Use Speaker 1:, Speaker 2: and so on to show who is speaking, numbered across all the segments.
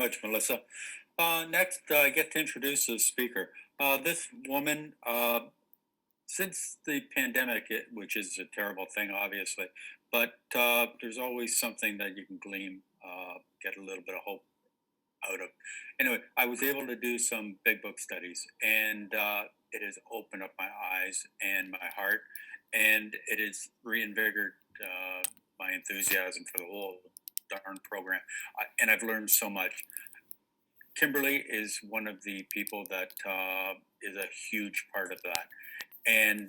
Speaker 1: Much, Melissa. Next, I get to introduce the speaker. This woman, since the pandemic, which is a terrible thing, obviously, but there's always something that you can glean, get a little bit of hope out of. Anyway, I was able to do some big book studies, and it has opened up my eyes and my heart, and it has reinvigorated my enthusiasm for the whole darn program. And I've learned so much. Kimberly is one of the people that is a huge part of that. And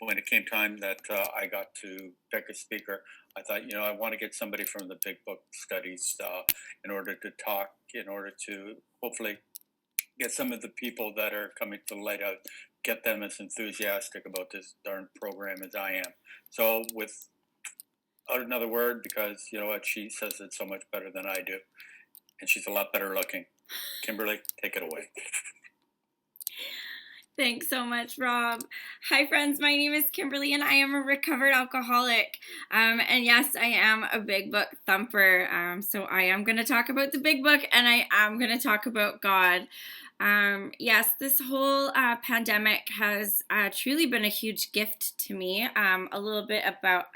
Speaker 1: when it came time that I got to pick a speaker, I thought, I want to get somebody from the big book studies in order to talk, in order to hopefully get some of the people that are coming to the Lighthouse, get them as enthusiastic about this darn program as I am. So, without another word, because you know what, she says it so much better than I do, and she's a lot better looking. Kimberly, take it away.
Speaker 2: Thanks so much, Rob. Hi, friends. My name is Kimberly, and I am a recovered alcoholic. And yes, I am a big book thumper. So I am going to talk about the big book, and I am going to talk about God. Yes, this whole pandemic has truly been a huge gift to me. A little bit about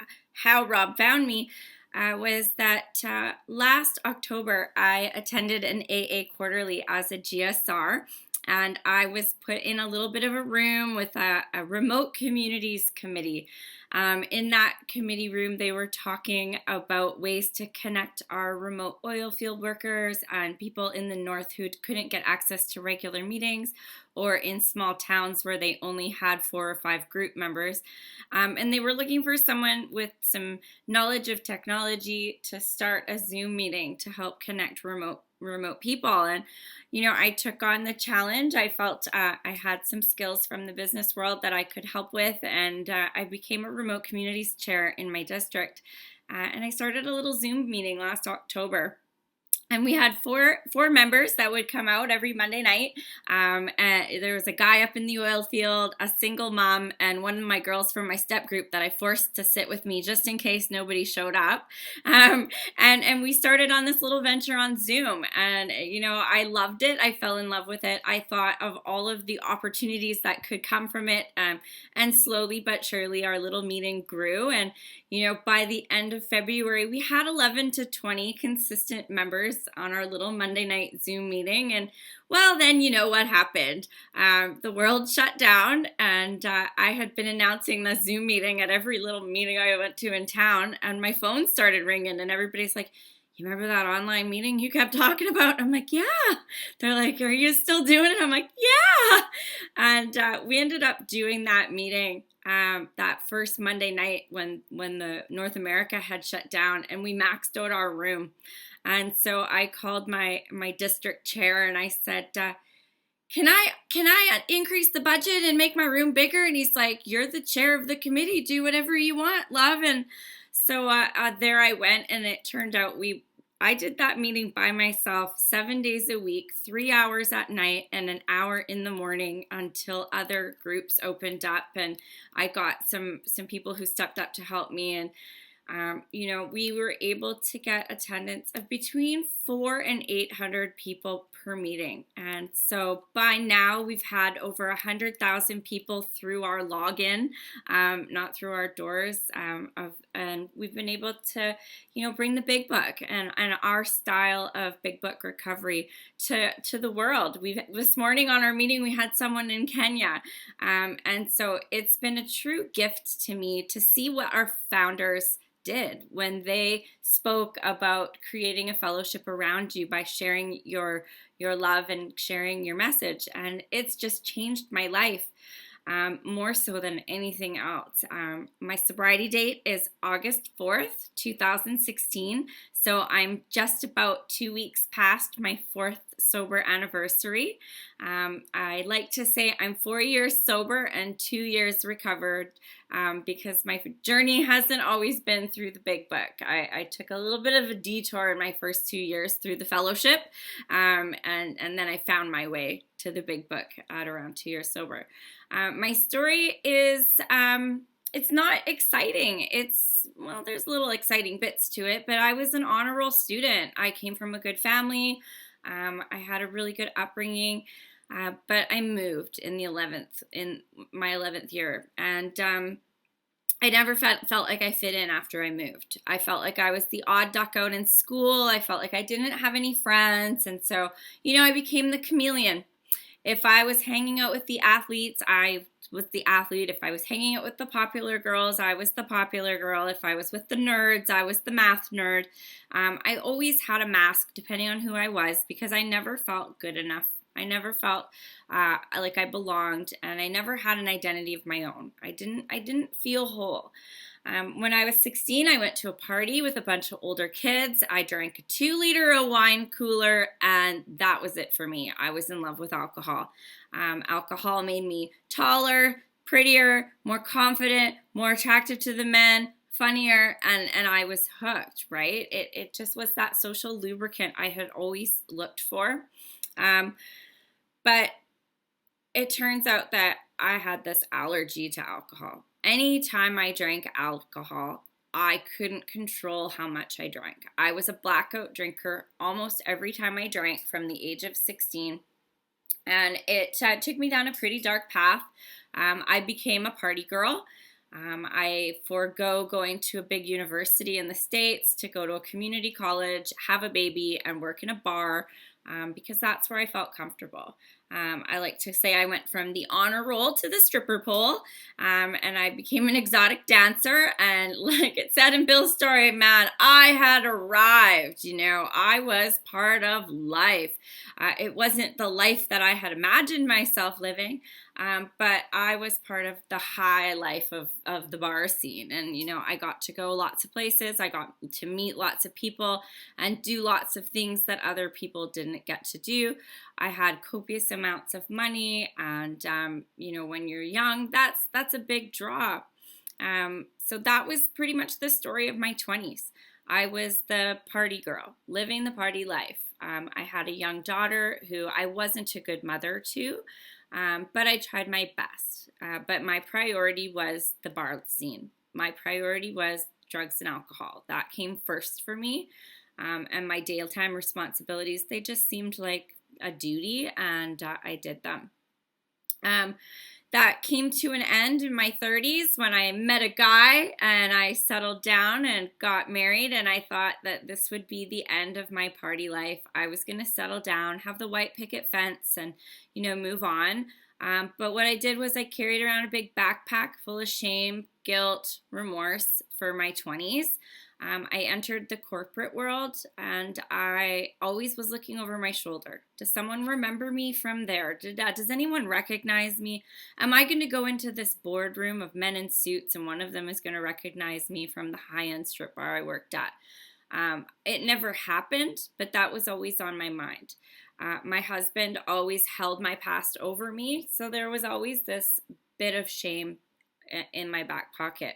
Speaker 2: how Rob found me. Was that last October I attended an AA quarterly as a GSR, and I was put in a little bit of a room with a remote communities committee. In that committee room, they were talking about ways to connect our remote oil field workers and people in the north who couldn't get access to regular meetings, or in small towns where they only had 4 or 5 group members. And they were looking for someone with some knowledge of technology to start a Zoom meeting to help connect remote people. And I took on the challenge. I felt I had some skills from the business world that I could help with, and I became a remote communities chair in my district. And I started a little Zoom meeting last October. And we had four members that would come out every Monday night. And there was a guy up in the oil field, a single mom, and one of my girls from my step group that I forced to sit with me just in case nobody showed up. And we started on this little venture on Zoom. And, I loved it. I fell in love with it. I thought of all of the opportunities that could come from it. And slowly but surely, our little meeting grew. And, by the end of February, we had 11 to 20 consistent members on our little Monday night Zoom meeting. And well, then you know what happened. The world shut down, and I had been announcing the Zoom meeting at every little meeting I went to in town, and my phone started ringing, and everybody's like, "You remember that online meeting you kept talking about?" I'm like, "Yeah." They're like, "Are you still doing it?" I'm like, "Yeah." And we ended up doing that meeting that first Monday night when the North America had shut down, and we maxed out our room. And so I called my district chair and I said, can I increase the budget and make my room bigger? And he's like, "You're the chair of the committee. Do whatever you want, love." And so there I went, and it turned out I did that meeting by myself 7 days a week, 3 hours at night and an hour in the morning until other groups opened up, and I got some people who stepped up to help me. And we were able to get attendance of between 400 and 800 people per meeting. And so by now we've had over 100,000 people through our login, not through our doors. And we've been able to, bring the big book and our style of big book recovery to the world. This morning on our meeting, we had someone in Kenya. And so it's been a true gift to me to see what our founders did when they spoke about creating a fellowship around you by sharing your love and sharing your message. And it's just changed my life, more so than anything else. My sobriety date is August 4th, 2016. So I'm just about 2 weeks past my 4th sober anniversary. I like to say I'm 4 years sober and 2 years recovered, because my journey hasn't always been through the big book. I took a little bit of a detour in my first 2 years through the fellowship, and then I found my way to the big book at around 2 years sober. My story is, it's not exciting. There's little exciting bits to it, but I was an honor roll student. I came from a good family. I had a really good upbringing, but I moved in my 11th year, and I never felt like I fit in after I moved. I felt like I was the odd duck out in school. I felt like I didn't have any friends, and so I became the chameleon. If I was hanging out with the athletes, I was the athlete. If I was hanging out with the popular girls, I was the popular girl. If I was with the nerds, I was the math nerd. I always had a mask depending on who I was because I never felt good enough. I never felt like I belonged, and I never had an identity of my own. I didn't feel whole. When I was 16, I went to a party with a bunch of older kids. I drank a 2-liter of wine cooler, and that was it for me. I was in love with alcohol. Alcohol made me taller, prettier, more confident, more attractive to the men, funnier, and I was hooked, right? It just was that social lubricant I had always looked for. But it turns out that I had this allergy to alcohol. Anytime I drank alcohol, I couldn't control how much I drank. I was a blackout drinker almost every time I drank from the age of 16. And it took me down a pretty dark path. I became a party girl. I forego going to a big university in the States to go to a community college, have a baby, and work in a bar because that's where I felt comfortable. I like to say I went from the honor roll to the stripper pole, and I became an exotic dancer. And like it said in Bill's story, man, I had arrived. I was part of life. It wasn't the life that I had imagined myself living, but I was part of the high life of the bar scene. And, I got to go lots of places. I got to meet lots of people and do lots of things that other people didn't get to do. I had copious amounts of money, and when you're young, that's a big draw. So that was pretty much the story of my 20s. I was the party girl, living the party life. I had a young daughter who I wasn't a good mother to, but I tried my best. But my priority was the bar scene. My priority was drugs and alcohol. That came first for me. And my daytime responsibilities, they just seemed like a duty, and I did them. That came to an end in my 30s when I met a guy and I settled down and got married, and I thought that this would be the end of my party life. I was going to settle down, have the white picket fence, and move on. But what I did was I carried around a big backpack full of shame, guilt, remorse for my 20s. I entered the corporate world, and I always was looking over my shoulder. Does someone remember me from there? Does anyone recognize me? Am I going to go into this boardroom of men in suits, and one of them is going to recognize me from the high-end strip bar I worked at? It never happened, but that was always on my mind. My husband always held my past over me, so there was always this bit of shame in my back pocket.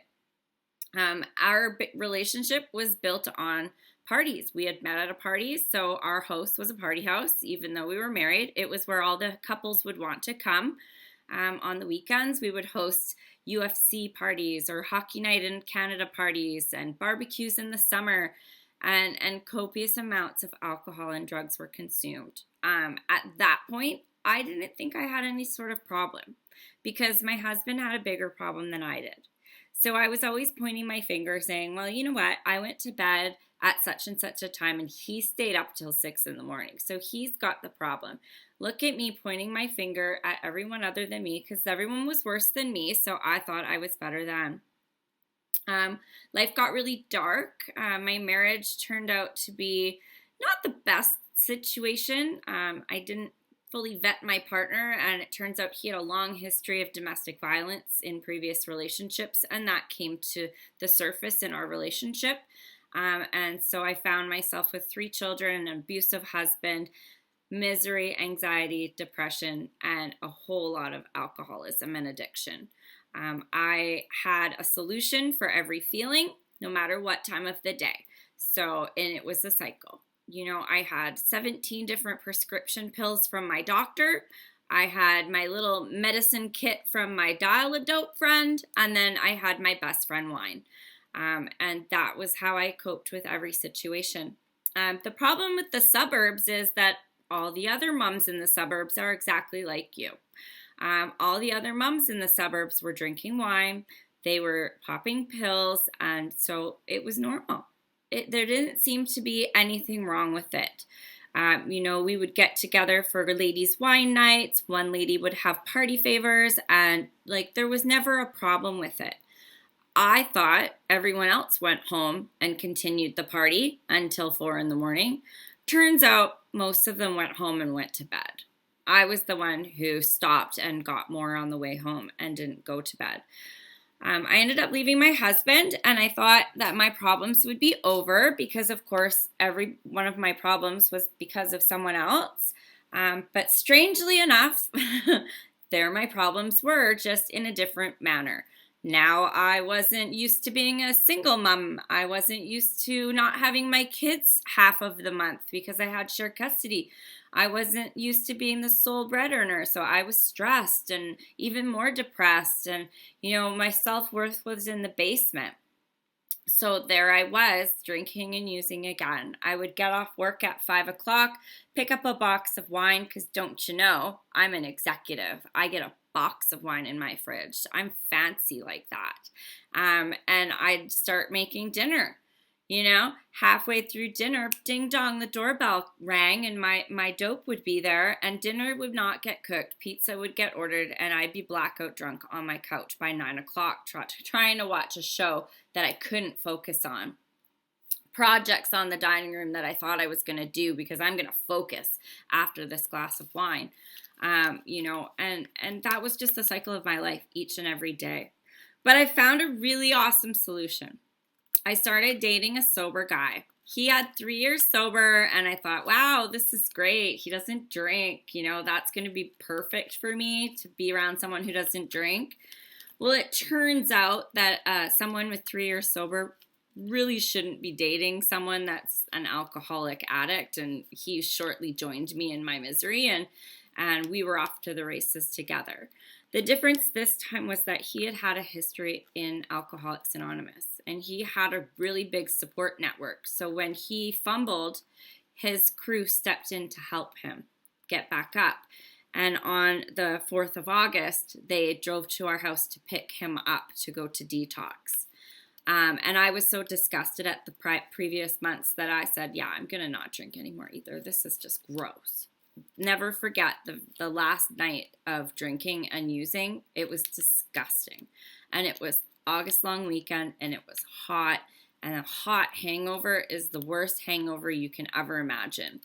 Speaker 2: Our relationship was built on parties. We had met at a party, so our house was a party house, even though we were married. It was where all the couples would want to come. On the weekends, we would host UFC parties or hockey night in Canada parties and barbecues in the summer, and copious amounts of alcohol and drugs were consumed. At that point, I didn't think I had any sort of problem because my husband had a bigger problem than I did. So I was always pointing my finger saying, well, you know what? I went to bed at such and such a time and he stayed up till 6 in the morning. So he's got the problem. Look at me pointing my finger at everyone other than me because everyone was worse than me. So I thought I was better than. Life got really dark. My marriage turned out to be not the best situation. I didn't fully vet my partner, and it turns out he had a long history of domestic violence in previous relationships, and that came to the surface in our relationship. And so I found myself with 3 children, an abusive husband, misery, anxiety, depression, and a whole lot of alcoholism and addiction. I had a solution for every feeling, no matter what time of the day. And it was a cycle. I had 17 different prescription pills from my doctor. I had my little medicine kit from my dial-a-dope friend, and then I had my best friend wine. And that was how I coped with every situation. The problem with the suburbs is that all the other moms in the suburbs are exactly like you. All the other moms in the suburbs were drinking wine, they were popping pills, and so it was normal. There didn't seem to be anything wrong with it. We would get together for ladies' wine nights. One lady would have party favors, and there was never a problem with it. I thought everyone else went home and continued the party until 4 in the morning. Turns out most of them went home and went to bed. I was the one who stopped and got more on the way home and didn't go to bed. I ended up leaving my husband, and I thought that my problems would be over because, of course, every one of my problems was because of someone else. But strangely enough, there my problems were, just in a different manner. Now I wasn't used to being a single mom. I wasn't used to not having my kids half of the month because I had shared custody. I wasn't used to being the sole bread earner, so I was stressed and even more depressed. And, my self-worth was in the basement. So there I was, drinking and using again. I would get off work at 5 o'clock, pick up a box of wine, because don't you know, I'm an executive. I get a box of wine in my fridge. I'm fancy like that. And I'd start making dinner. Halfway through dinner, ding dong, the doorbell rang, and my dope would be there, and dinner would not get cooked. Pizza would get ordered, and I'd be blackout drunk on my couch by 9 o'clock, trying to watch a show that I couldn't focus on. Projects on the dining room that I thought I was going to do because I'm going to focus after this glass of wine. And that was just the cycle of my life each and every day. But I found a really awesome solution. I started dating a sober guy. He had 3 years sober, and I thought, wow, this is great. He doesn't drink. That's going to be perfect for me to be around someone who doesn't drink. Well, it turns out that someone with 3 years sober really shouldn't be dating someone that's an alcoholic addict, and he shortly joined me in my misery, and we were off to the races together. The difference this time was that he had a history in Alcoholics Anonymous, and he had a really big support network. So when he fumbled, his crew stepped in to help him get back up. And on the 4th of August, they drove to our house to pick him up to go to detox. And I was so disgusted at the previous months that I said, yeah, I'm going to not drink anymore either. This is just gross. Never forget the last night of drinking and using. It was disgusting. And it was August long weekend, and it was hot. And a hot hangover is the worst hangover you can ever imagine.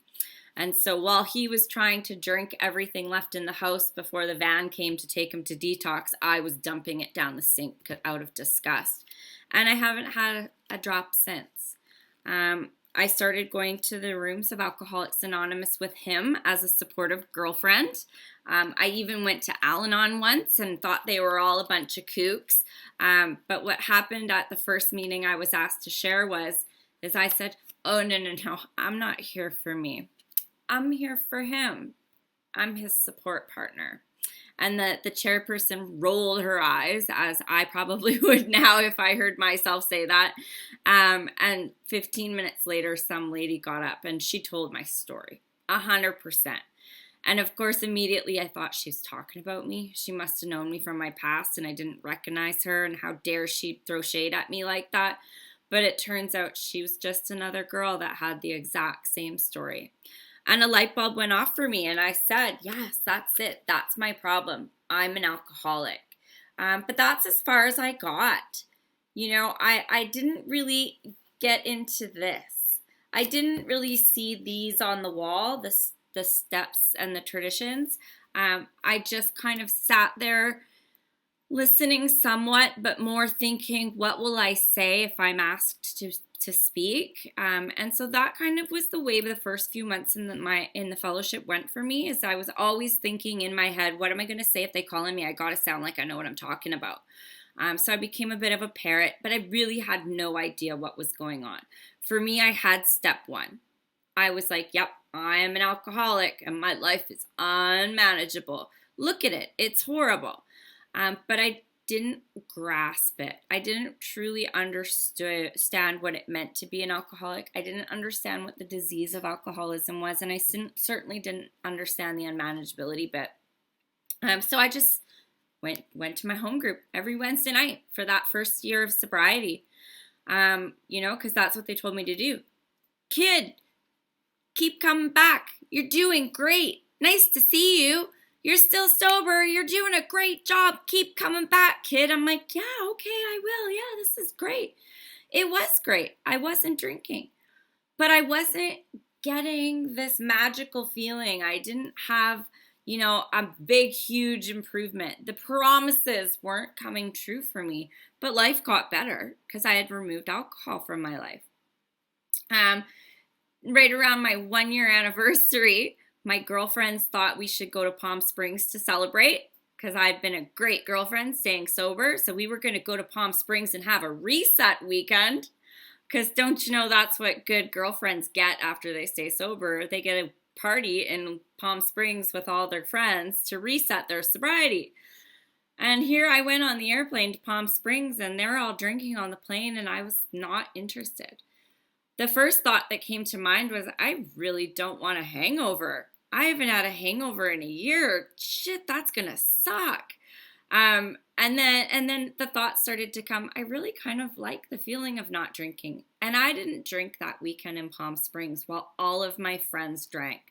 Speaker 2: And so while he was trying to drink everything left in the house before the van came to take him to detox, I was dumping it down the sink out of disgust. And I haven't had a drop since. I started going to the rooms of Alcoholics Anonymous with him as a supportive girlfriend. I even went to Al-Anon once and thought they were all a bunch of kooks. But what happened at the first meeting I was asked to share is I said, oh, no, I'm not here for me. I'm here for him. I'm his support partner. And the chairperson rolled her eyes, as I probably would now if I heard myself say that. And 15 minutes later, some lady got up and she told my story, 100%. And of course, immediately I thought she was talking about me. She must have known me from my past and I didn't recognize her. And how dare she throw shade at me like that? But it turns out she was just another girl that had the exact same story. And a light bulb went off for me, and I said, yes, that's it. That's my problem. I'm an alcoholic. But that's as far as I got. I didn't really get into this. I didn't really see these on the wall, the steps and the traditions. I just kind of sat there listening somewhat, but more thinking, what will I say if I'm asked to speak? And so that kind of was the way the first few months in the fellowship went for me, is I was always thinking in my head, what am I going to say if they call on me? I got to sound like I know what I'm talking about. So I became a bit of a parrot, but I really had no idea what was going on. For me, I had step one. I was like, yep, I am an alcoholic and my life is unmanageable. Look at it. It's horrible. But I didn't grasp it. I didn't truly understand what it meant to be an alcoholic. I didn't understand what the disease of alcoholism was, and I certainly didn't understand the unmanageability bit. So I just went to my home group every Wednesday night for that first year of sobriety. Because that's what they told me to do. Kid, keep coming back. You're doing great. Nice to see you. You're still sober. You're doing a great job. Keep coming back, kid. I'm like, yeah, okay, I will. Yeah, this is great. It was great. I wasn't drinking, but I wasn't getting this magical feeling. I didn't have, a big, huge improvement. The promises weren't coming true for me, but life got better because I had removed alcohol from my life. Right around my 1-year anniversary, my girlfriends thought we should go to Palm Springs to celebrate because I'd been a great girlfriend staying sober. So we were going to go to Palm Springs and have a reset weekend because don't you know that's what good girlfriends get after they stay sober? They get a party in Palm Springs with all their friends to reset their sobriety. And here I went on the airplane to Palm Springs and they're all drinking on the plane and I was not interested. The first thought that came to mind was, I really don't want a hangover. I haven't had a hangover in a year. Shit, that's gonna suck. And then the thought started to come, I really kind of like the feeling of not drinking. And I didn't drink that weekend in Palm Springs while all of my friends drank.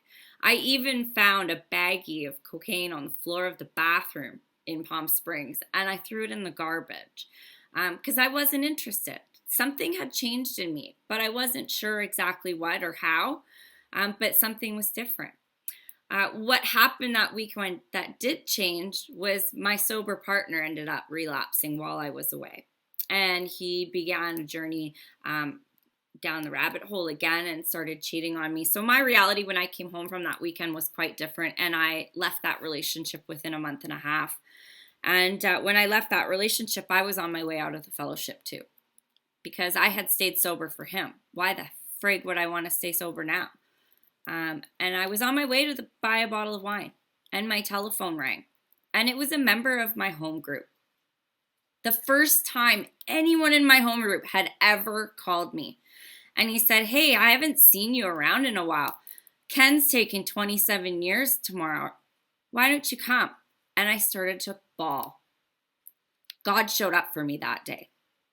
Speaker 2: I even found a baggie of cocaine on the floor of the bathroom in Palm Springs, and I threw it in the garbage because I wasn't interested. Something had changed in me, but I wasn't sure exactly what or how, but something was different. What happened that weekend that did change was my sober partner ended up relapsing while I was away. And he began a journey down the rabbit hole again and started cheating on me. So my reality when I came home from that weekend was quite different. And I left that relationship within a month and a half. And when I left that relationship, I was on my way out of the fellowship too, because I had stayed sober for him. Why the frig would I want to stay sober now? And I was on my way to buy a bottle of wine, and my telephone rang, and it was a member of my home group. The first time anyone in my home group had ever called me. And he said, hey, I haven't seen you around in a while. Ken's taking 27 years tomorrow. Why don't you come? And I started to bawl. God showed up for me that day.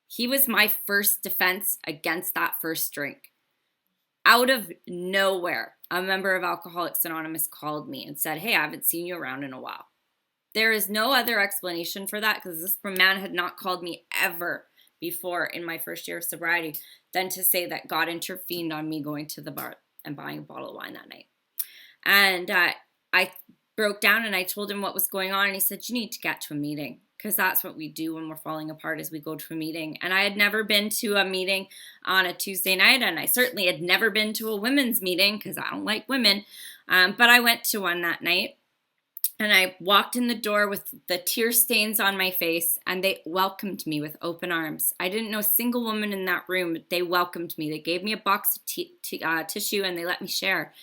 Speaker 2: He was my first defense against that first drink. Out of nowhere, a member of Alcoholics Anonymous called me and said, hey, I haven't seen you around in a while. There is no other explanation for that because this man had not called me ever before in my first year of sobriety than to say that God intervened on me going to the bar and buying a bottle of wine that night. And I broke down and I told him what was going on. And he said, you need to get to a meeting, because that's what we do when we're falling apart is we go to a meeting. And I had never been to a meeting on a Tuesday night. And I certainly had never been to a women's meeting because I don't like women. But I went to one that night. And I walked in the door with the tear stains on my face, and they welcomed me with open arms. I didn't know a single woman in that room, but they welcomed me. They gave me a box of tissue, and they let me share.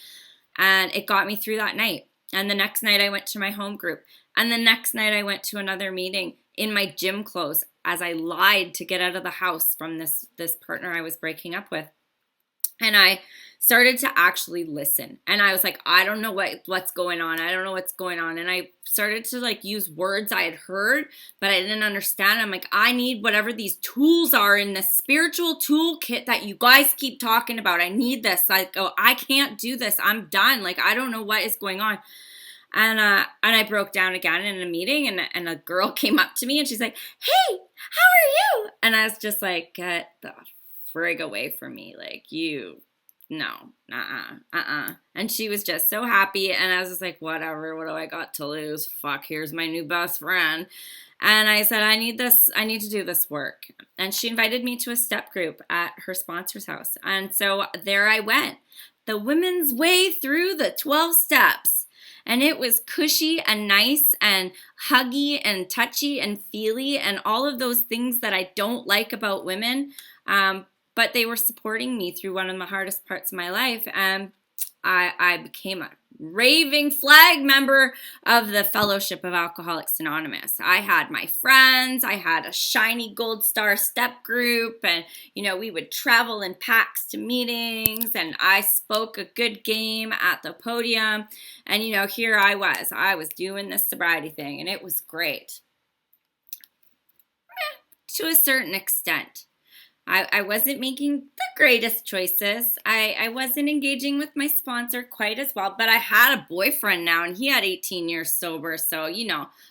Speaker 2: And it got me through that night. And the next night I went to my home group. And the next night I went to another meeting in my gym clothes as I lied to get out of the house from this partner I was breaking up with. And I started to actually listen. And I was like, I don't know what's going on. I don't know what's going on. And I started to use words I had heard, but I didn't understand. I'm like, I need whatever these tools are in the spiritual toolkit that you guys keep talking about. I need this. I can't do this. I'm done. I don't know what is going on. And I broke down again in a meeting, and a girl came up to me and she's like, hey, how are you? And I was just like, get the frig away from me. And she was just so happy. And I was just like, whatever, what do I got to lose? Fuck, here's my new best friend. And I said, I need to do this work. And she invited me to a step group at her sponsor's house. And so there I went, the women's way through the 12 steps. And it was cushy and nice and huggy and touchy and feely and all of those things that I don't like about women. But they were supporting me through one of the hardest parts of my life. And I became a raving flag member of the Fellowship of Alcoholics Anonymous. I had my friends, I had a shiny gold star step group, and we would travel in packs to meetings, and I spoke a good game at the podium, and here I was doing this sobriety thing, and it was great. To a certain extent. I wasn't making the greatest choices. I wasn't engaging with my sponsor quite as well, but I had a boyfriend now, and he had 18 years sober, so,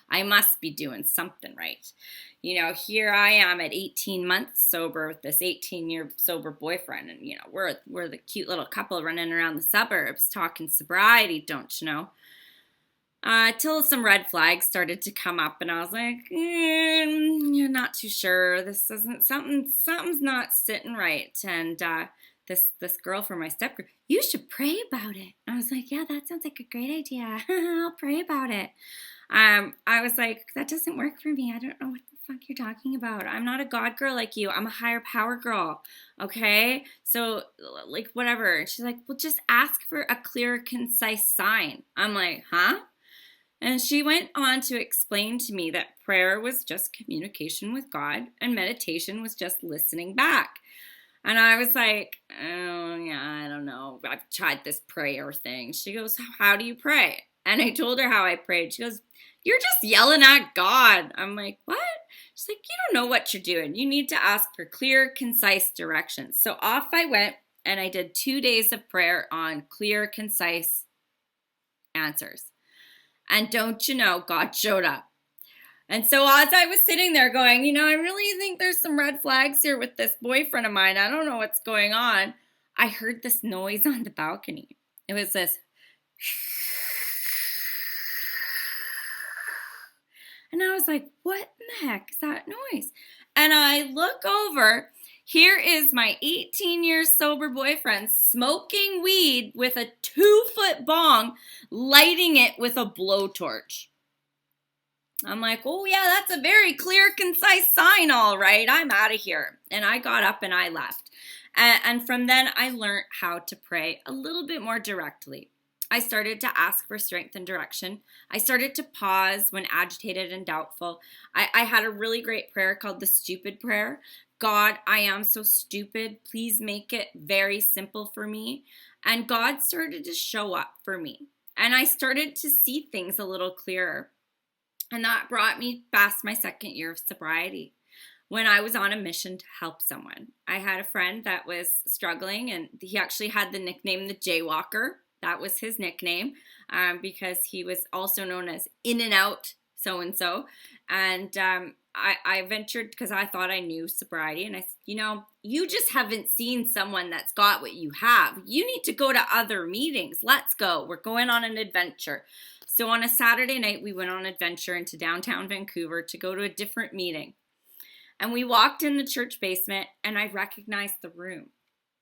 Speaker 2: I must be doing something right. Here I am at 18 months sober with this 18-year sober boyfriend, and, we're the cute little couple running around the suburbs talking sobriety, don't you know? Till some red flags started to come up, and I was like, you're not too sure. This isn't something's not sitting right. And this girl from my step group, you should pray about it. I was like, yeah, that sounds like a great idea. I'll pray about it. I was like, that doesn't work for me. I don't know what the fuck you're talking about. I'm not a God girl like you. I'm a higher power girl. Okay? So, like, whatever. And she's like, well, just ask for a clear, concise sign. I'm like, huh? And she went on to explain to me that prayer was just communication with God and meditation was just listening back. And I was like, oh, yeah, I don't know. I've tried this prayer thing. She goes, how do you pray? And I told her how I prayed. She goes, you're just yelling at God. I'm like, what? She's like, you don't know what you're doing. You need to ask for clear, concise directions. So off I went, and I did 2 days of prayer on clear, concise answers. And don't you know, God showed up. And so as I was sitting there going, I really think there's some red flags here with this boyfriend of mine. I don't know what's going on. I heard this noise on the balcony. It was this. And I was like, what in the heck is that noise? And I look over. Here is my 18 years sober boyfriend smoking weed with a 2-foot bong, lighting it with a blowtorch. I'm like, oh yeah, that's a very clear, concise sign, all right. I'm out of here. And I got up and I left. And from then I learned how to pray a little bit more directly. I started to ask for strength and direction. I started to pause when agitated and doubtful. I had a really great prayer called the stupid prayer. God, I am so stupid. Please make it very simple for me. And God started to show up for me. And I started to see things a little clearer. And that brought me past my 2nd year of sobriety, when I was on a mission to help someone. I had a friend that was struggling, and he actually had the nickname the Jaywalker. That was his nickname, because he was also known as In and Out so-and-so. And I ventured because I thought I knew sobriety. And I said, you just haven't seen someone that's got what you have. You need to go to other meetings. Let's go. We're going on an adventure. So on a Saturday night, we went on an adventure into downtown Vancouver to go to a different meeting. And we walked in the church basement, and I recognized the room.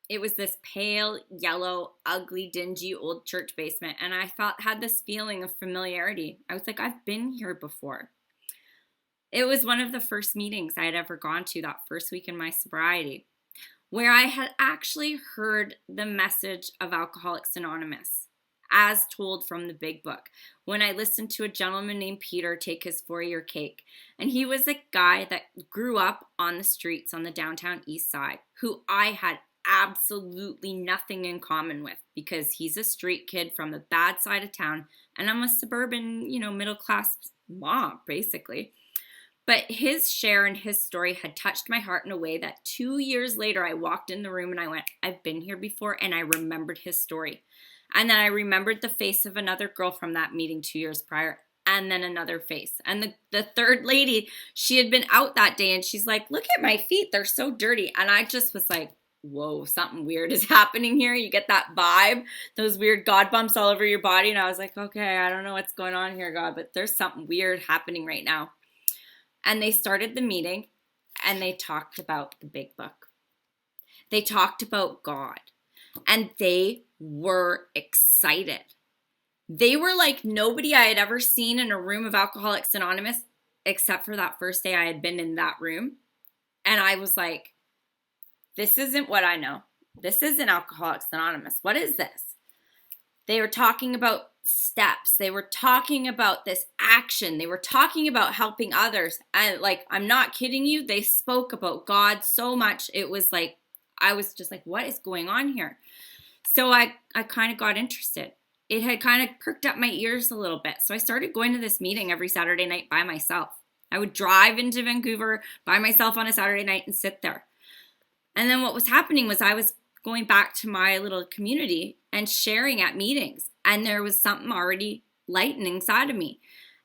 Speaker 2: It was this pale, yellow, ugly, dingy old church basement. And I had this feeling of familiarity. I was like, I've been here before. It was one of the first meetings I had ever gone to that first week in my sobriety, where I had actually heard the message of Alcoholics Anonymous, as told from the big book, when I listened to a gentleman named Peter take his 4-year cake. And he was a guy that grew up on the streets on the downtown east side, who I had absolutely nothing in common with, because he's a street kid from the bad side of town, and I'm a suburban, middle-class mom, basically. But his share and his story had touched my heart in a way that 2 years later, I walked in the room and I went, I've been here before, and I remembered his story. And then I remembered the face of another girl from that meeting 2 years prior, and then another face. And the third lady, she had been out that day, and she's like, look at my feet, they're so dirty. And I just was like, whoa, something weird is happening here. You get that vibe, those weird God bumps all over your body. And I was like, okay, I don't know what's going on here, God, but there's something weird happening right now. And they started the meeting, and they talked about the big book. They talked about God, and they were excited. They were like nobody I had ever seen in a room of Alcoholics Anonymous, except for that first day I had been in that room. And I was like, this isn't what I know. This isn't Alcoholics Anonymous. What is this? They were talking about steps. They were talking about this action. They were talking about helping others. And like, I'm not kidding you. They spoke about God so much. It was like, I was just like, what is going on here? So I kind of got interested. It had kind of perked up my ears a little bit. So I started going to this meeting every Saturday night by myself. I would drive into Vancouver by myself on a Saturday night and sit there. And then what was happening was I was going back to my little community and sharing at meetings. And there was something already lighting inside of me.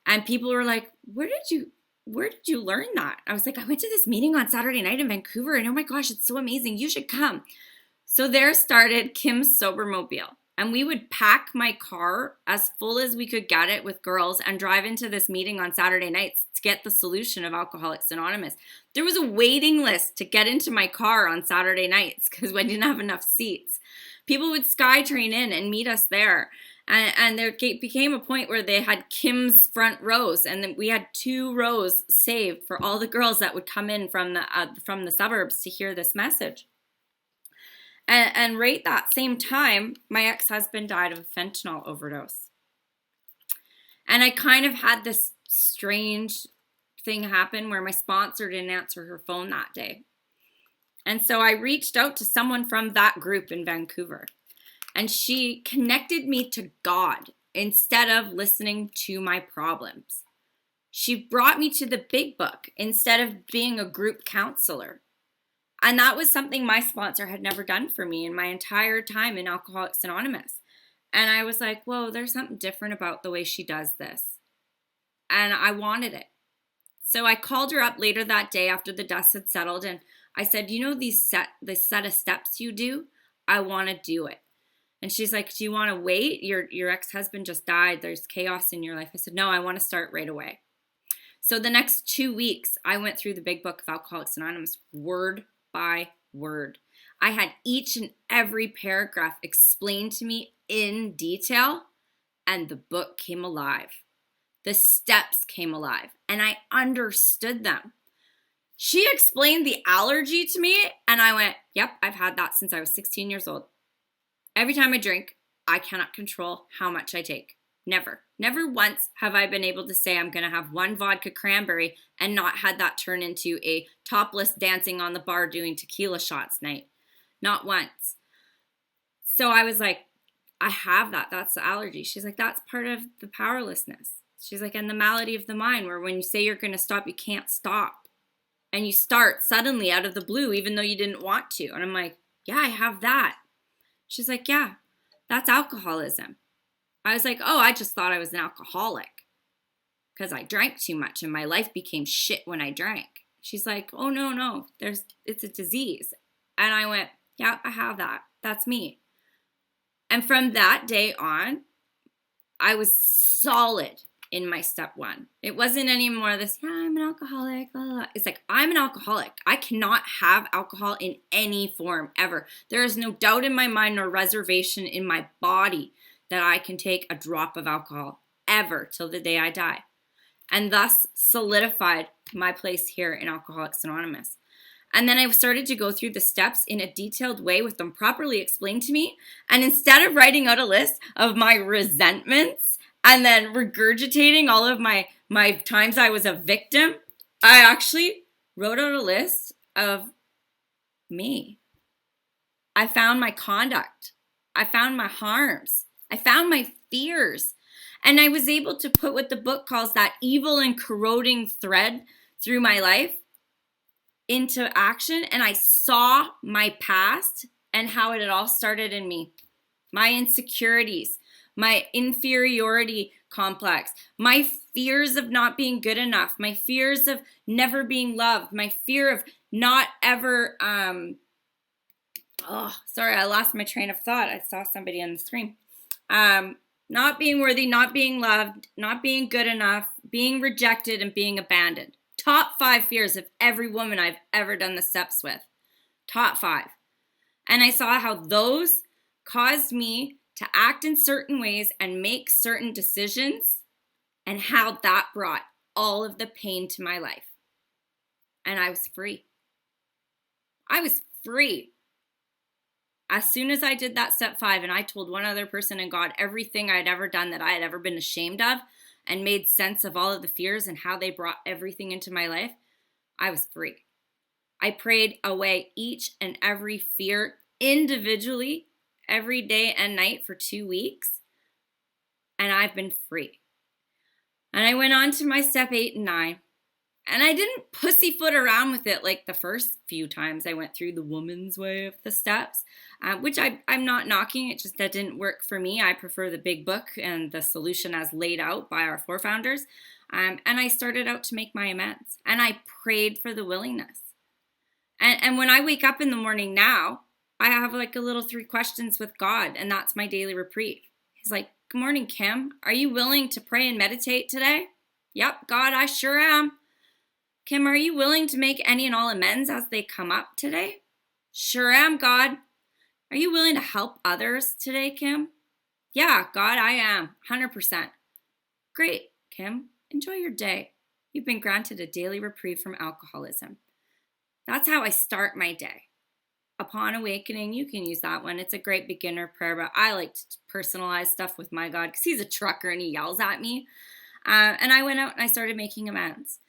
Speaker 2: And people were like, where did you learn that? I was like, I went to this meeting on Saturday night in Vancouver, and oh my gosh, it's so amazing. You should come. So there started Kim's Sobermobile. And we would pack my car as full as we could get it with girls and drive into this meeting on Saturday nights to get the solution of Alcoholics Anonymous. There was a waiting list to get into my car on Saturday nights because we didn't have enough seats. People would SkyTrain in and meet us there. And there became a point where they had Kim's front rows, and then we had 2 rows saved for all the girls that would come in from the suburbs to hear this message. And right that same time, my ex-husband died of a fentanyl overdose. And I kind of had this strange thing happen where my sponsor didn't answer her phone that day. And so I reached out to someone from that group in Vancouver. And she connected me to God instead of listening to my problems. She brought me to the big book instead of being a group counselor. And that was something my sponsor had never done for me in my entire time in Alcoholics Anonymous. And I was like, whoa, there's something different about the way she does this. And I wanted it. So I called her up later that day after the dust had settled. And I said, you know, this set of steps you do, I want to do it. And she's like, do you want to wait? Your ex-husband just died. There's chaos in your life. I said, no, I want to start right away. So the next 2 weeks, I went through the big book of Alcoholics Anonymous word by word. I had each and every paragraph explained to me in detail, and the book came alive. The steps came alive, and I understood them. She explained the allergy to me, and I went, yep, I've had that since I was 16 years old. Every time I drink, I cannot control how much I take. Never. Never once have I been able to say I'm going to have 1 vodka cranberry and not had that turn into a topless dancing on the bar doing tequila shots night. Not once. So I was like, I have that. That's the allergy. She's like, that's part of the powerlessness. She's like, and the malady of the mind, where when you say you're going to stop, you can't stop. And you start suddenly out of the blue, even though you didn't want to. And I'm like, yeah, I have that. She's like, yeah, that's alcoholism. I was like, oh, I just thought I was an alcoholic because I drank too much and my life became shit when I drank. She's like, oh, no, it's a disease. And I went, yeah, I have that. That's me. And from that day on, I was solid in my step 1. It wasn't anymore this, yeah, I'm an alcoholic, blah, blah, blah. It's like, I'm an alcoholic. I cannot have alcohol in any form ever. There is no doubt in my mind nor reservation in my body that I can take a drop of alcohol ever till the day I die. And thus solidified my place here in Alcoholics Anonymous. And then I started to go through the steps in a detailed way with them properly explained to me. And instead of writing out a list of my resentments and then regurgitating all of my times I was a victim, I actually wrote out a list of me. I found my conduct. I found my harms. I found my fears. And I was able to put what the book calls that evil and corroding thread through my life into action. And I saw my past and how it had all started in me. My insecurities, my inferiority complex, my fears of not being good enough, my fears of never being loved, my fear of not ever, I lost my train of thought. I saw somebody on the screen. Not being worthy, not being loved, not being good enough, being rejected, and being abandoned. Top 5 fears of every woman I've ever done the steps with. Top 5. And I saw how those caused me to act in certain ways and make certain decisions, and how that brought all of the pain to my life. And I was free. I was free. As soon as I did that step 5 and I told one other person and God everything I had ever done that I had ever been ashamed of and made sense of all of the fears and how they brought everything into my life, I was free. I prayed away each and every fear individually every day and night for 2 weeks, and I've been free. And I went on to my step 8 and 9. And I didn't pussyfoot around with it like the first few times I went through the woman's way of the steps, which I'm not knocking. It just that didn't work for me. I prefer the big book and the solution as laid out by our forefounders. And I started out to make my amends. And I prayed for the willingness. And when I wake up in the morning now, I have like a little 3 questions with God. And that's my daily reprieve. He's like, "Good morning, Kim. Are you willing to pray and meditate today?" "Yep, God, I sure am." "Kim, are you willing to make any and all amends as they come up today?" "Sure am, God." "Are you willing to help others today, Kim?" "Yeah, God, I am, 100%. "Great, Kim. Enjoy your day. You've been granted a daily reprieve from alcoholism." That's how I start my day. Upon awakening, you can use that one. It's a great beginner prayer, but I like to personalize stuff with my God because he's a trucker and he yells at me. And I went out and I started making amends.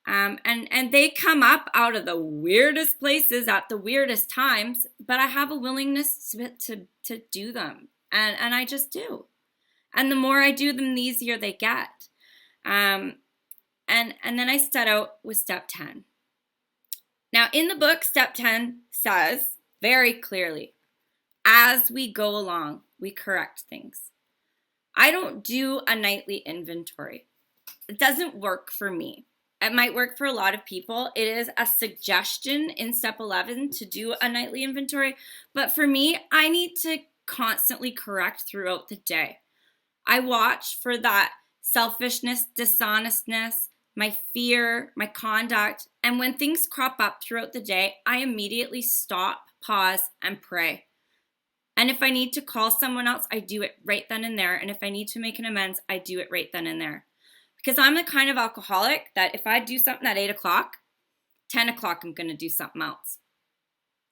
Speaker 2: And they come up out of the weirdest places at the weirdest times, but I have a willingness to do them. And I just do. And the more I do them, the easier they get. And then I set out with step 10. Now, in the book, step 10 says very clearly, as we go along, we correct things. I don't do a nightly inventory. It doesn't work for me. It might work for a lot of people. It is a suggestion in step 11 to do a nightly inventory. But for me, I need to constantly correct throughout the day. I watch for that selfishness, dishonestness, my fear, my conduct. And when things crop up throughout the day, I immediately stop, pause, and pray. And if I need to call someone else, I do it right then and there. And if I need to make an amends, I do it right then and there. Because I'm the kind of alcoholic that if I do something at 8 o'clock, 10 o'clock, I'm going to do something else.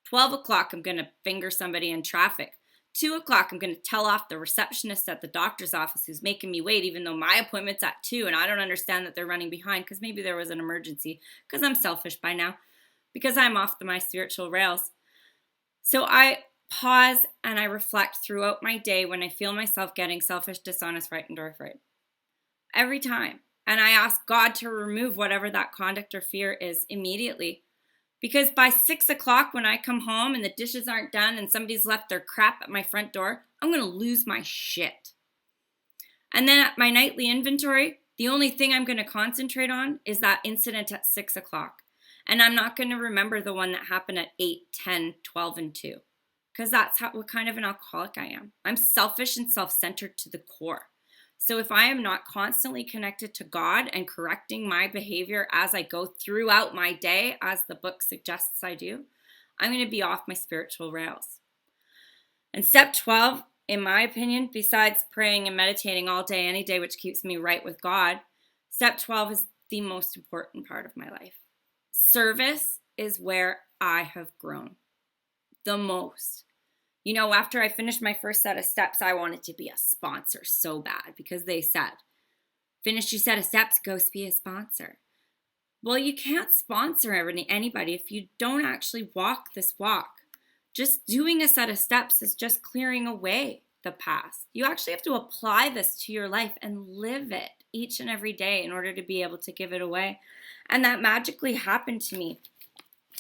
Speaker 2: 12 o'clock, I'm going to finger somebody in traffic. 2 o'clock, I'm going to tell off the receptionist at the doctor's office who's making me wait, even though my appointment's at 2 and I don't understand that they're running behind because maybe there was an emergency because I'm selfish by now, because I'm off my spiritual rails. So I pause and I reflect throughout my day when I feel myself getting selfish, dishonest, frightened, or afraid. Every time. And I ask God to remove whatever that conduct or fear is immediately. Because by 6 o'clock when I come home and the dishes aren't done and somebody's left their crap at my front door, I'm going to lose my shit. And then at my nightly inventory, the only thing I'm going to concentrate on is that incident at 6 o'clock. And I'm not going to remember the one that happened at 8, 10, 12, and 2. Because that's what kind of an alcoholic I am. I'm selfish and self-centered to the core. So if I am not constantly connected to God and correcting my behavior as I go throughout my day, as the book suggests I do, I'm going to be off my spiritual rails. And step 12, in my opinion, besides praying and meditating all day, any day, which keeps me right with God, step 12 is the most important part of my life. Service is where I have grown the most. You know, after I finished my first set of steps, I wanted to be a sponsor so bad because they said, finish your set of steps, go be a sponsor. Well, you can't sponsor anybody if you don't actually walk this walk. Just doing a set of steps is just clearing away the past. You actually have to apply this to your life and live it each and every day in order to be able to give it away. And that magically happened to me.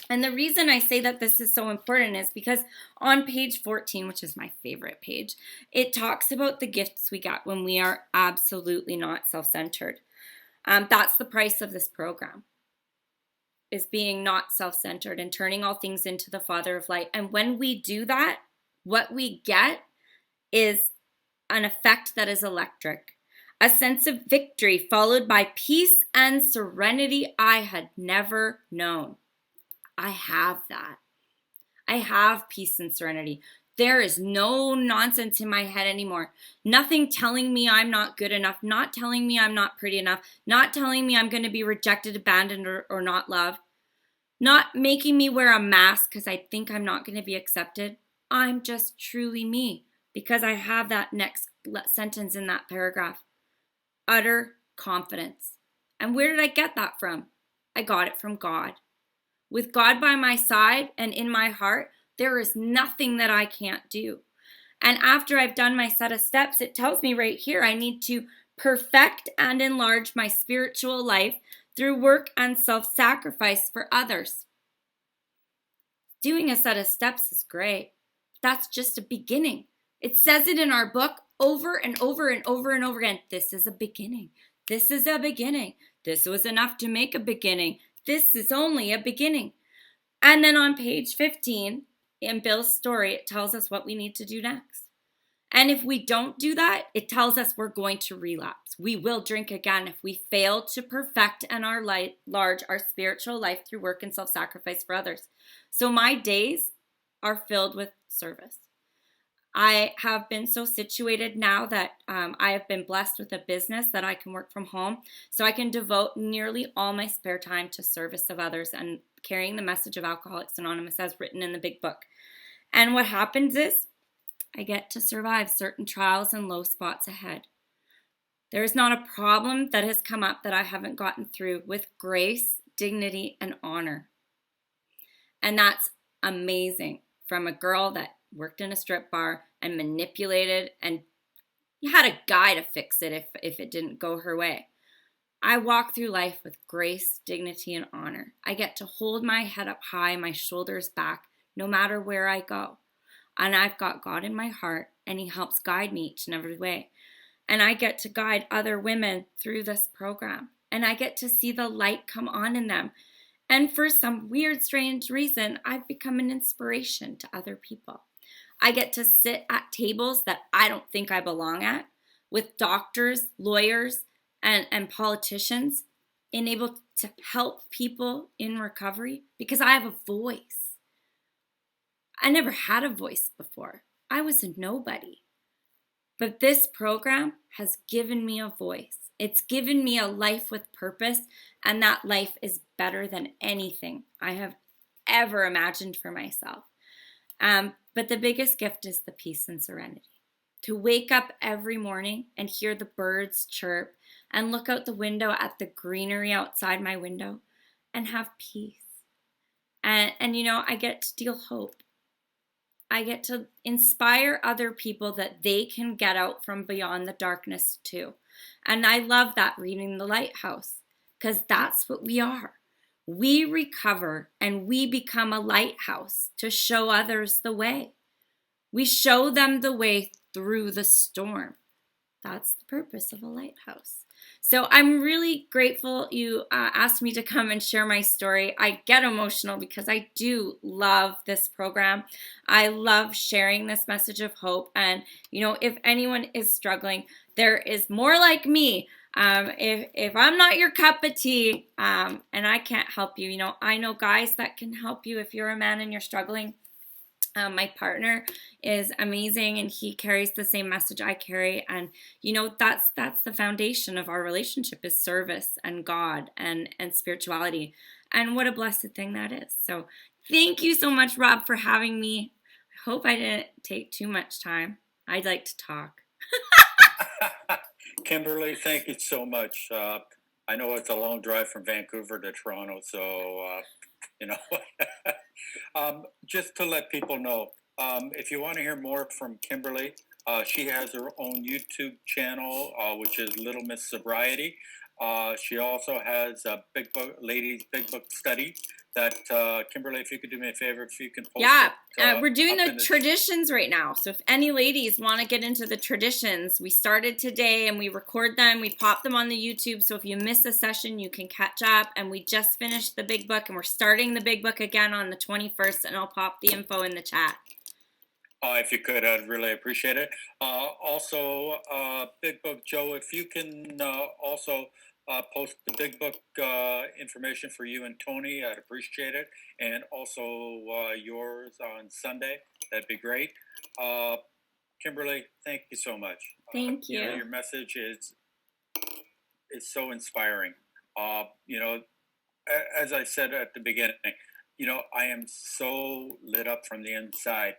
Speaker 2: And the reason I say that this is so important is because on page 14, which is my favorite page, it talks about the gifts we get when we are absolutely not self-centered. That's the price of this program, is being not self-centered and turning all things into the Father of Light. And when we do that, what we get is an effect that is electric, a sense of victory followed by peace and serenity I had never known. I have that. I have peace and serenity. There is no nonsense in my head anymore. Nothing telling me I'm not good enough, not telling me I'm not pretty enough, not telling me I'm going to be rejected, abandoned, or not loved, not making me wear a mask because I think I'm not going to be accepted. I'm just truly me because I have that next sentence in that paragraph. Utter confidence. And where did I get that from? I got it from God. With God by my side and in my heart, there is nothing that I can't do. And after I've done my set of steps, it tells me right here I need to perfect and enlarge my spiritual life through work and self sacrifice for others. Doing a set of steps is great. That's just a beginning. It says it in our book over and over and over and over again. This is a beginning. This is a beginning. This was enough to make a beginning. This is only a beginning. And then on page 15 in Bill's story, it tells us what we need to do next. And if we don't do that, it tells us we're going to relapse. We will drink again if we fail to perfect and enlarge our spiritual life through work and self-sacrifice for others. So my days are filled with service. I have been so situated now that I have been blessed with a business that I can work from home. So I can devote nearly all my spare time to service of others and carrying the message of Alcoholics Anonymous as written in the big book. And what happens is I get to survive certain trials and low spots ahead. There is not a problem that has come up that I haven't gotten through with grace, dignity, and honor. And that's amazing. From a girl that worked in a strip bar and manipulated and had a guy to fix it if it didn't go her way. I walk through life with grace, dignity, and honor. I get to hold my head up high, my shoulders back, no matter where I go. And I've got God in my heart, and He helps guide me each and every way. And I get to guide other women through this program. And I get to see the light come on in them. And for some weird, strange reason, I've become an inspiration to other people. I get to sit at tables that I don't think I belong at with doctors, lawyers, and politicians, and able to help people in recovery because I have a voice. I never had a voice before. I was a nobody. But this program has given me a voice. It's given me a life with purpose, and that life is better than anything I have ever imagined for myself. But the biggest gift is the peace and serenity. To wake up every morning and hear the birds chirp and look out the window at the greenery outside my window and have peace. And you know, I get to deal hope. I get to inspire other people that they can get out from beyond the darkness too. And I love that reading the Lighthouse because that's what we are. We recover and we become a lighthouse to show others the way. We show them the way through the storm. That's the purpose of a lighthouse. So I'm really grateful you asked me to come and share my story. I get emotional because I do love this program. I love sharing this message of hope. And, you know, if anyone is struggling, there is more like me. If I'm not your cup of tea and I can't help you, you know, I know guys that can help you if you're a man and you're struggling. My partner is amazing and he carries the same message I carry, and you know that's the foundation of our relationship is service and God and spirituality, and what a blessed thing that is. So thank you so much, Rob, for having me. I hope I didn't take too much time. I'd like to talk.
Speaker 1: Kimberly, thank you so much. I know it's a long drive from Vancouver to Toronto, so you know, just to let people know, if you want to hear more from Kimberly, she has her own YouTube channel, which is Little Miss Sobriety. She also has a Big Book Ladies Big Book Study that Kimberly, if you could do me a favor, if you can post it.
Speaker 2: We're doing the traditions right now. So if any ladies want to get into the traditions, we started today and we record them. We pop them on the YouTube. So if you miss a session, you can catch up. And we just finished the Big Book and we're starting the Big Book again on the 21st. And I'll pop the info in the chat.
Speaker 1: If you could, I'd really appreciate it. Also, Big Book Joe, if you can also post the Big Book information for you and Tony, I'd appreciate it. And also yours on Sunday, that'd be great. Kimberly, thank you so much.
Speaker 2: Thank you.
Speaker 1: You know, your message is so inspiring. You know, as I said at the beginning, you know, I am so lit up from the inside.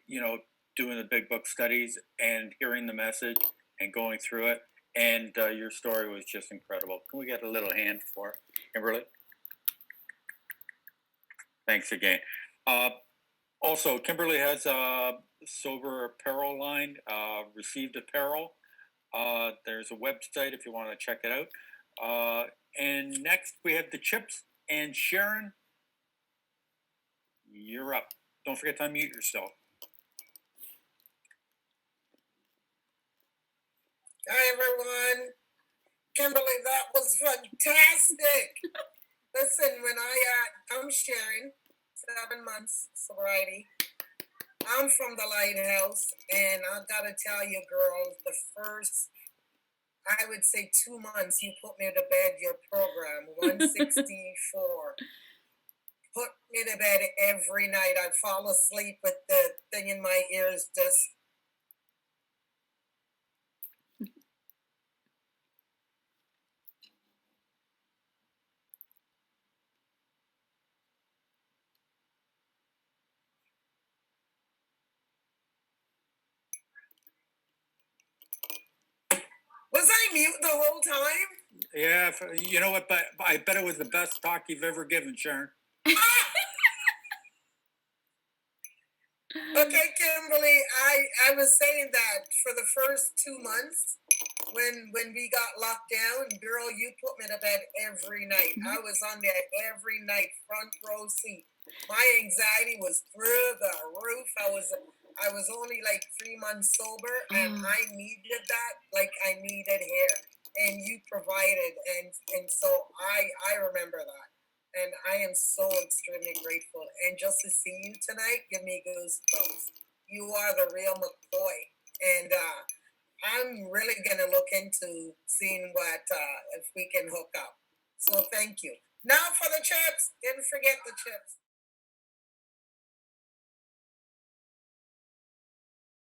Speaker 1: you know, doing the big book studies and hearing the message and going through it. And your story was just incredible. Can we get a little hand for it, Kimberly? Thanks again. Uh, Also, Kimberly has a sober apparel line, Received Apparel. There's a website if you want to check it out. And next we have the chips. And Sharon, you're up. Don't forget to unmute yourself.
Speaker 3: Hi everyone. Kimberly, that was fantastic. Listen, I'm Sharon, 7 months sobriety. I'm from the Lighthouse, and I gotta tell you, girls, the first, I would say 2 months, you put me to bed. Your program, 164, put me to bed every night. I'd fall asleep with the thing in my ears, just was I mute the whole time?
Speaker 1: Yeah, you know what? But I bet it was the best talk you've ever given, Sharon.
Speaker 3: Okay, Kimberly, I was saying that for the first 2 months, when we got locked down, girl, you put me to bed every night. I was on there every night, front row seat. My anxiety was through the roof. I was only like 3 months sober, and I needed that like I needed hair, and you provided, and so I remember that. And I am so extremely grateful. And just to see you tonight, give me goosebumps. You are the real McCoy. And I'm really going to look into seeing what, if we can hook up. So thank you. Now for the chips. Didn't forget the chips.